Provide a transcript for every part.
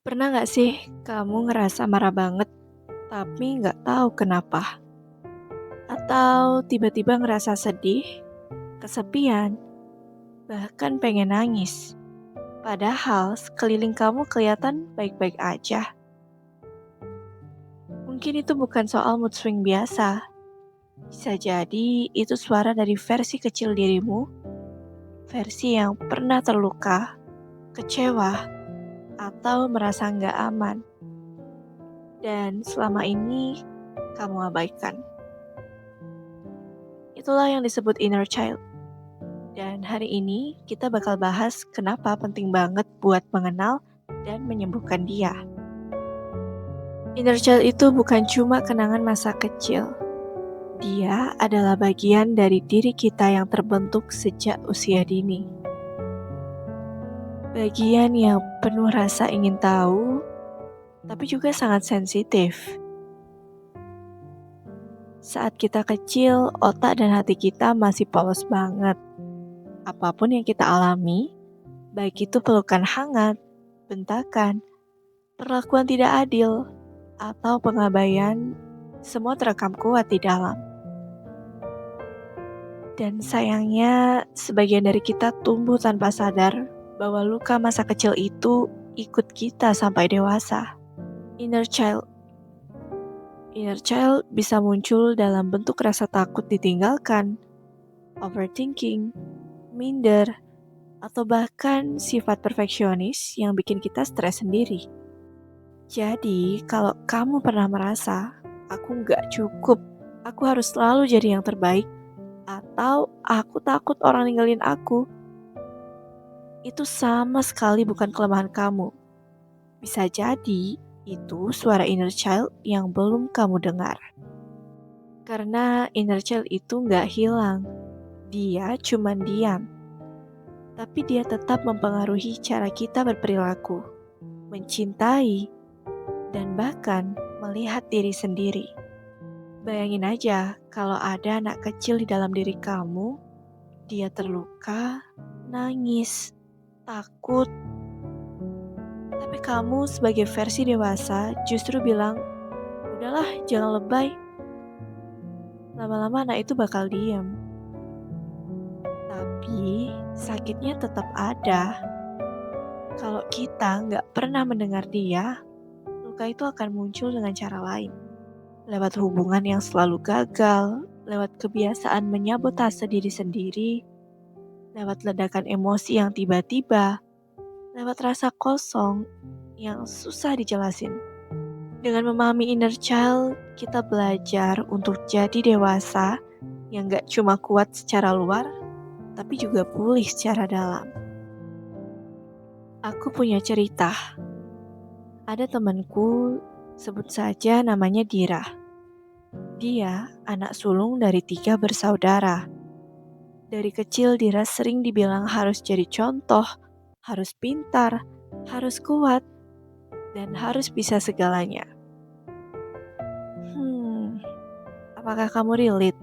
Pernah gak sih kamu ngerasa marah banget tapi nggak tahu kenapa? Atau tiba-tiba ngerasa sedih, kesepian, bahkan pengen nangis. Padahal sekeliling kamu kelihatan baik-baik aja. Mungkin itu bukan soal mood swing biasa. Bisa jadi itu suara dari versi kecil dirimu, versi yang pernah terluka, kecewa, atau merasa nggak aman. Dan selama ini kamu abaikan. Itulah yang disebut inner child. Dan hari ini kita bakal bahas kenapa penting banget buat mengenal dan menyembuhkan dia. Inner child itu bukan cuma kenangan masa kecil. Dia adalah bagian dari diri kita yang terbentuk sejak usia dini. Bagian yang penuh rasa ingin tahu, tapi juga sangat sensitif. Saat kita kecil, otak dan hati kita masih polos banget. Apapun yang kita alami, baik itu pelukan hangat, bentakan, perlakuan tidak adil, atau pengabaian, semua terekam kuat di dalam. Dan sayangnya, sebagian dari kita tumbuh tanpa sadar bahwa luka masa kecil itu ikut kita sampai dewasa. Inner child. Inner child bisa muncul dalam bentuk rasa takut ditinggalkan, overthinking, minder, atau bahkan sifat perfeksionis yang bikin kita stres sendiri. Jadi, kalau kamu pernah merasa, aku nggak cukup, aku harus selalu jadi yang terbaik, atau aku takut orang ninggalin aku, itu sama sekali bukan kelemahan kamu. Bisa jadi, itu suara inner child yang belum kamu dengar. Karena inner child itu nggak hilang, dia cuman diam. Tapi dia tetap mempengaruhi cara kita berperilaku, mencintai, dan bahkan melihat diri sendiri. Bayangin aja kalau ada anak kecil di dalam diri kamu, dia terluka, nangis, takut, tapi kamu sebagai versi dewasa justru bilang, udahlah jangan lebay. Lama-lama anak itu bakal diam. Tapi sakitnya tetap ada. Kalau kita nggak pernah mendengar dia, luka itu akan muncul dengan cara lain. Lewat hubungan yang selalu gagal, lewat kebiasaan menyabotase diri sendiri, lewat ledakan emosi yang tiba-tiba, lewat rasa kosong yang susah dijelasin. Dengan memahami inner child, kita belajar untuk jadi dewasa yang gak cuma kuat secara luar, tapi juga pulih secara dalam. Aku punya cerita. Ada temanku, sebut saja namanya Dira. Dia anak sulung dari 3 bersaudara. Dari kecil Dira sering dibilang harus jadi contoh, harus pintar, harus kuat, dan harus bisa segalanya. Apakah kamu relate?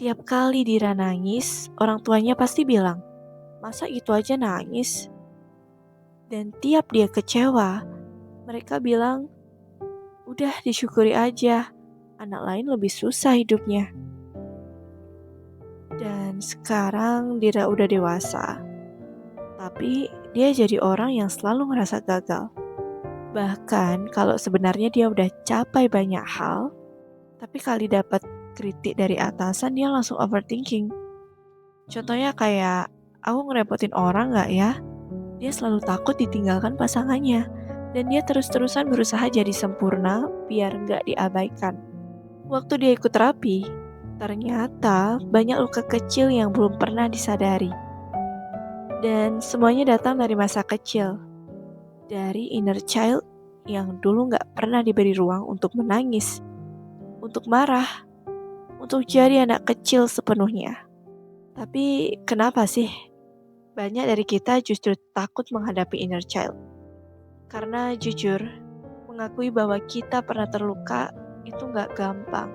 Tiap kali Dira nangis, orang tuanya pasti bilang, masa itu aja nangis? Dan tiap dia kecewa, mereka bilang, udah disyukuri aja, anak lain lebih susah hidupnya. Dan sekarang Dira udah dewasa, tapi dia jadi orang yang selalu ngerasa gagal. Bahkan kalau sebenarnya dia udah capai banyak hal, tapi kali dapat kritik dari atasan dia langsung overthinking. Contohnya kayak, aku ngerepotin orang gak ya? Dia selalu takut ditinggalkan pasangannya. Dan dia terus-terusan berusaha jadi sempurna biar gak diabaikan. Waktu dia ikut terapi, ternyata banyak luka kecil yang belum pernah disadari. Dan semuanya datang dari masa kecil. Dari inner child yang dulu gak pernah diberi ruang untuk menangis, untuk marah, untuk jadi anak kecil sepenuhnya. Tapi kenapa sih banyak dari kita justru takut menghadapi inner child? Karena jujur, mengakui bahwa kita pernah terluka itu gak gampang.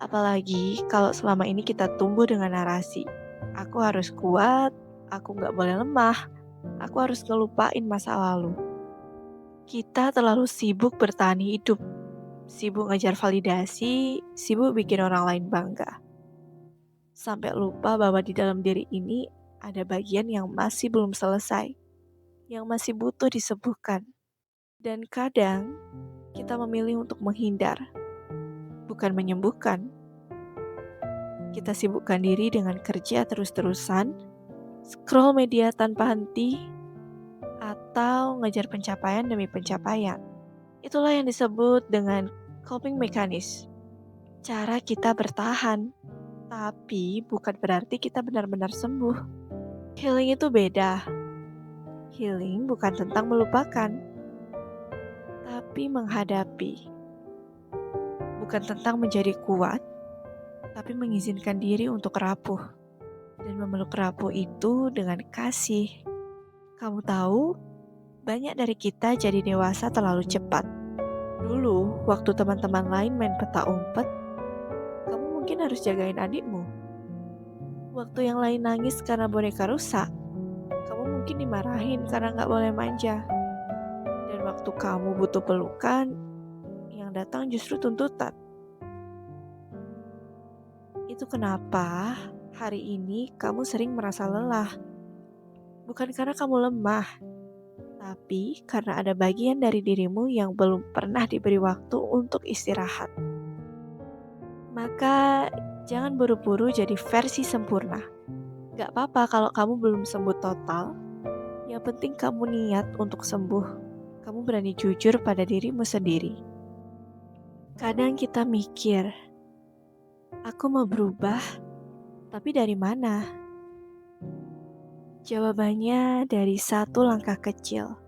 Apalagi kalau selama ini kita tumbuh dengan narasi, aku harus kuat, aku gak boleh lemah, Aku harus ngelupain masa lalu. Kita terlalu sibuk bertahan hidup, sibuk ngejar validasi, sibuk bikin orang lain bangga. Sampai lupa bahwa di dalam diri ini ada bagian yang masih belum selesai, yang masih butuh disembuhkan. Dan kadang kita memilih untuk menghindar, bukan menyembuhkan. Kita sibukkan diri dengan kerja terus-terusan, scroll media tanpa henti, atau ngejar pencapaian demi pencapaian. Itulah yang disebut dengan coping mechanism. Cara kita bertahan, tapi bukan berarti kita benar-benar sembuh. Healing itu beda. Healing bukan tentang melupakan, tapi menghadapi. Bukan tentang menjadi kuat, tapi mengizinkan diri untuk rapuh. Dan memeluk rapuh itu dengan kasih. Kamu tahu, banyak dari kita jadi dewasa terlalu cepat. Dulu, waktu teman-teman lain main peta umpet, kamu mungkin harus jagain adikmu. Waktu yang lain nangis karena boneka rusak, kamu mungkin dimarahin karena nggak boleh manja. Dan waktu kamu butuh pelukan, yang datang justru tuntutan. Itu kenapa hari ini kamu sering merasa lelah. Bukan karena kamu lemah, tapi karena ada bagian dari dirimu yang belum pernah diberi waktu untuk istirahat. Maka jangan buru-buru jadi versi sempurna. Gak apa-apa kalau kamu belum sembuh total. Yang penting kamu niat untuk sembuh. Kamu berani jujur pada dirimu sendiri. Kadang kita mikir, aku mau berubah, tapi dari mana? Jawabannya dari satu langkah kecil.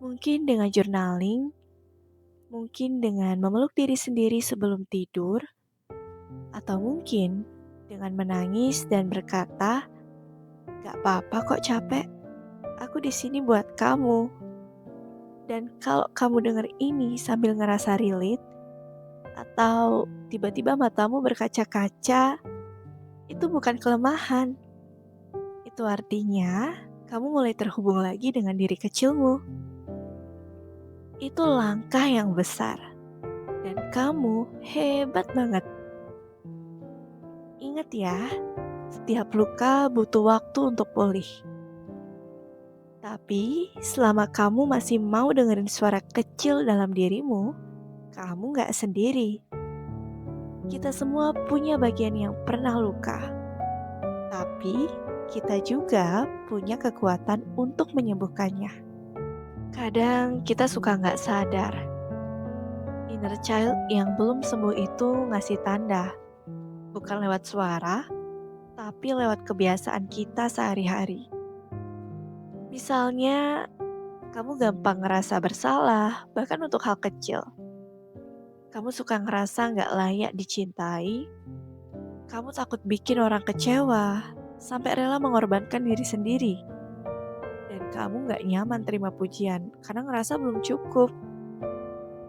Mungkin dengan journaling, mungkin dengan memeluk diri sendiri sebelum tidur, atau mungkin dengan menangis dan berkata, "Gak apa-apa kok capek, aku di sini buat kamu." Dan kalau kamu dengar ini sambil ngerasa relate, atau tiba-tiba matamu berkaca-kaca, itu bukan kelemahan. Itu artinya kamu mulai terhubung lagi dengan diri kecilmu. Itu langkah yang besar. Dan kamu hebat banget. Ingat ya, setiap luka butuh waktu untuk pulih. Tapi selama kamu masih mau dengerin suara kecil dalam dirimu, kamu gak sendiri. Kita semua punya bagian yang pernah luka. Tapi kita juga punya kekuatan untuk menyembuhkannya. Kadang kita suka gak sadar. Inner child yang belum sembuh itu ngasih tanda. Bukan lewat suara, tapi lewat kebiasaan kita sehari-hari. Misalnya, kamu gampang ngerasa bersalah, bahkan untuk hal kecil. Kamu suka ngerasa gak layak dicintai. Kamu takut bikin orang kecewa, sampai rela mengorbankan diri sendiri. Dan kamu gak nyaman terima pujian, karena ngerasa belum cukup.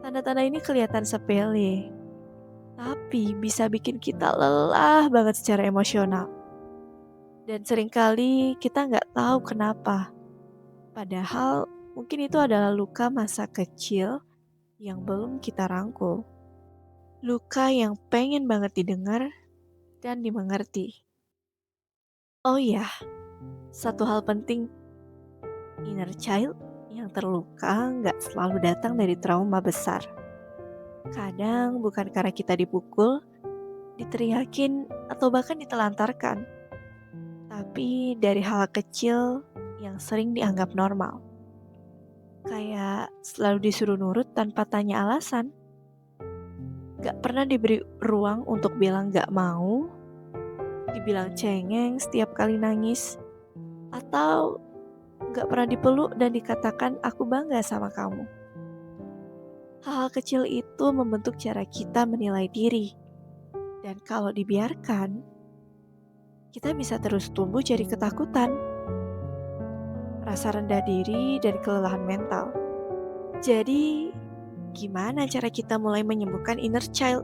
Tanda-tanda ini kelihatan sepele, tapi bisa bikin kita lelah banget secara emosional. Dan seringkali kita gak tahu kenapa. Padahal mungkin itu adalah luka masa kecil yang belum kita rangkul. Luka yang pengen banget didengar dan dimengerti. Oh iya, satu hal penting, inner child yang terluka gak selalu datang dari trauma besar. Kadang bukan karena kita dipukul, diteriakin, atau bahkan ditelantarkan. Tapi dari hal kecil yang sering dianggap normal. Kayak selalu disuruh nurut tanpa tanya alasan. Gak pernah diberi ruang untuk bilang gak mau, dibilang cengeng setiap kali nangis, atau gak pernah dipeluk dan dikatakan aku bangga sama kamu. Hal-hal kecil itu membentuk cara kita menilai diri. Dan kalau dibiarkan, kita bisa terus tumbuh jadi ketakutan, rasa rendah diri, dan kelelahan mental. Jadi, gimana cara kita mulai menyembuhkan inner child?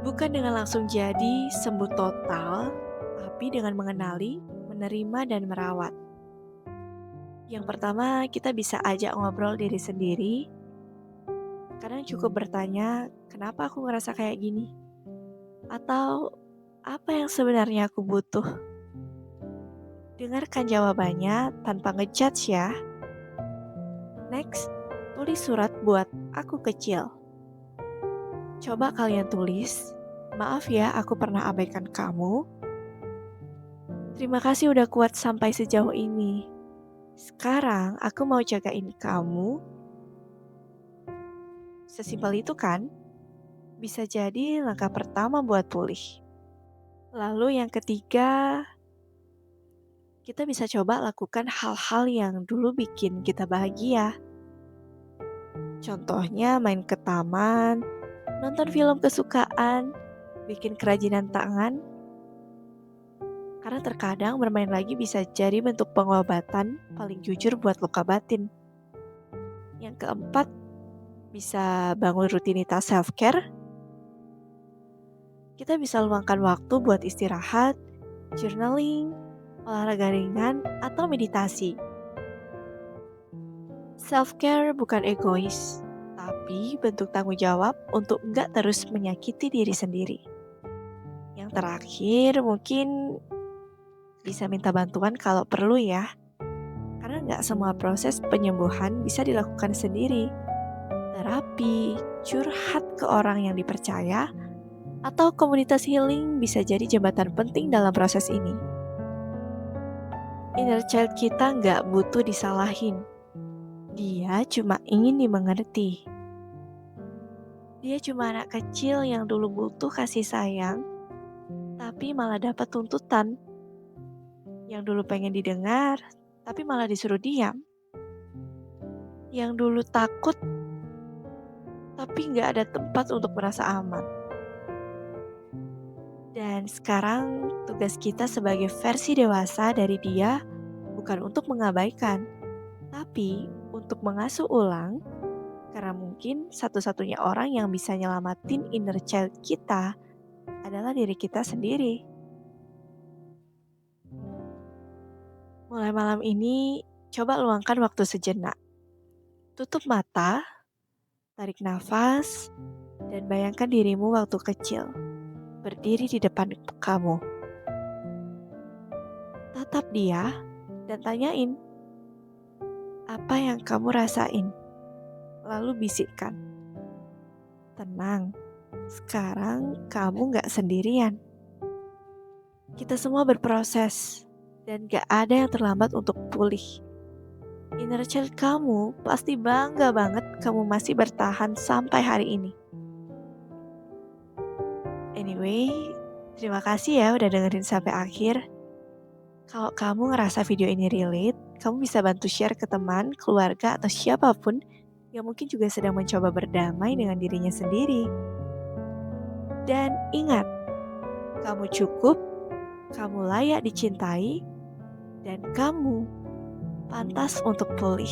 Bukan dengan langsung jadi sembuh total, tapi dengan mengenali, menerima dan merawat. Yang pertama, kita bisa ajak ngobrol diri sendiri. Kadang cukup bertanya, kenapa aku ngerasa kayak gini? Atau, apa yang sebenarnya aku butuh? Dengarkan jawabannya tanpa ngejudge ya. Next, tulis surat buat aku kecil. Coba kalian tulis, maaf ya aku pernah abaikan kamu. Terima kasih udah kuat sampai sejauh ini. Sekarang aku mau jagain kamu. Sesimpel itu kan? Bisa jadi langkah pertama buat pulih. Lalu yang ketiga, kita bisa coba lakukan hal-hal yang dulu bikin kita bahagia. Contohnya main ke taman, nonton film kesukaan, bikin kerajinan tangan. Karena terkadang bermain lagi bisa jadi bentuk pengobatan paling jujur buat luka batin. Yang keempat, bisa bangun rutinitas self-care. Kita bisa luangkan waktu buat istirahat, journaling, olahraga ringan, atau meditasi. Self-care bukan egois, tapi bentuk tanggung jawab untuk nggak terus menyakiti diri sendiri. Yang terakhir, mungkin bisa minta bantuan kalau perlu ya. Karena nggak semua proses penyembuhan bisa dilakukan sendiri. Terapi, curhat ke orang yang dipercaya, atau komunitas healing bisa jadi jembatan penting dalam proses ini. Inner child kita nggak butuh disalahin. Dia cuma ingin dimengerti. Dia cuma anak kecil yang dulu butuh kasih sayang, tapi malah dapat tuntutan. Yang dulu pengen didengar, tapi malah disuruh diam. Yang dulu takut, tapi nggak ada tempat untuk merasa aman. Dan sekarang tugas kita sebagai versi dewasa dari dia bukan untuk mengabaikan, tapi untuk mengasuh ulang, karena mungkin satu-satunya orang yang bisa nyelamatin inner child kita adalah diri kita sendiri. Mulai malam ini, coba luangkan waktu sejenak. Tutup mata, tarik nafas, dan bayangkan dirimu waktu kecil, berdiri di depan kamu. Tatap dia dan tanyain, apa yang kamu rasain? Lalu bisikkan, tenang, sekarang kamu gak sendirian. Kita semua berproses, dan gak ada yang terlambat untuk pulih. Inner child kamu pasti bangga banget kamu masih bertahan sampai hari ini. Anyway, terima kasih ya udah dengerin sampai akhir. Kalau kamu ngerasa video ini relate, kamu bisa bantu share ke teman, keluarga, atau siapapun yang mungkin juga sedang mencoba berdamai dengan dirinya sendiri. Dan ingat, kamu cukup, kamu layak dicintai, dan kamu pantas untuk pulih.